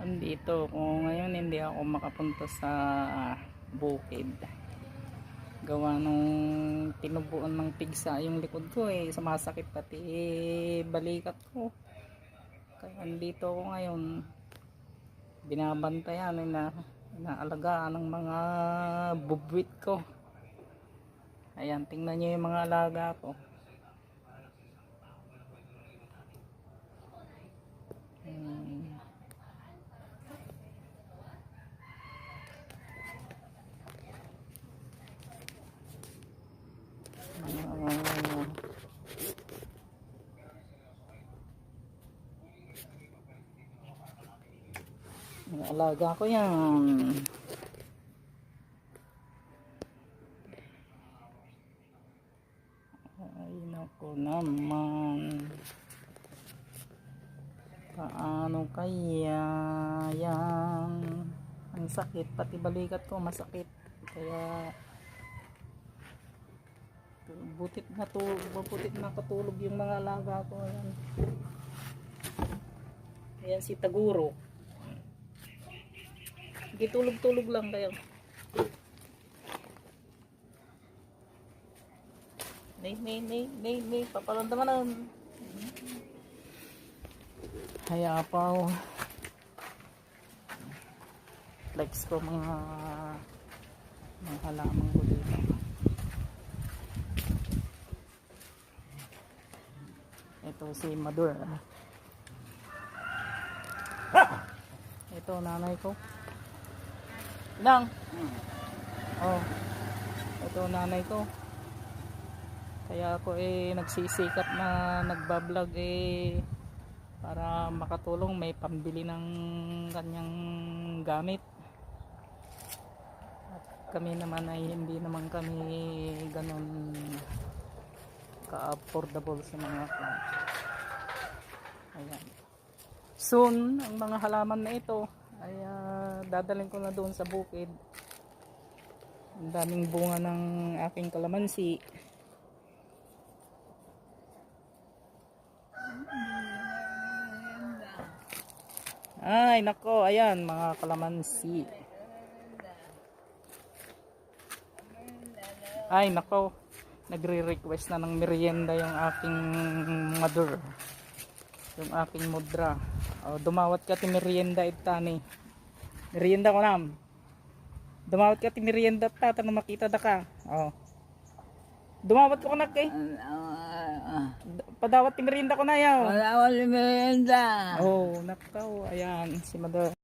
Andito kung ngayon hindi ako makapunta sa bukid. Gawa nung tinubuan ng pigsa yung likod ko sumasakit pati balikat ko. Kaya andito ako ngayon. Binabantayan inaalagaan ng mga bubwit ko. Ayan, tingnan niyo yung mga alaga ko. Mga alaga ko yan. Ay nako naman, paano kaya yan? Ang sakit, pati balikat ko masakit. Kaya butit na katulog yung mga alaga ko. Ayan, ayan si Taguro. Hindi tulog-tulog lang kayo. Nay, papalandaman. Hayapaw. Flex ko mga halaman ko dito. Ito si Madur. Ito nanay ko. Nang. Oh. Ito nanay ko. Kaya ako nagsisikap na nagbablog para makatulong, may pambili ng kanyang gamit. At kami naman ay hindi naman kami ganun ka-affordable sa mga plant. Ayan. Soon, ang mga halaman na ito ay dadalhin ko na doon sa bukid. Ang daming bunga ng aking kalamansi. Ay nako, ayan mga kalamansi. Ay nako, nagre-request na ng merienda yung aking mother, yung aking mudra. Dumawat ka ti merienda itani. Merienda ko nam. Dumawat ka ti merienda ta tanong makita da ka. Dumawat ko na kay. Padawat ti merienda ko na yaw. Wala wala merienda. Nakaw, ayan si mother.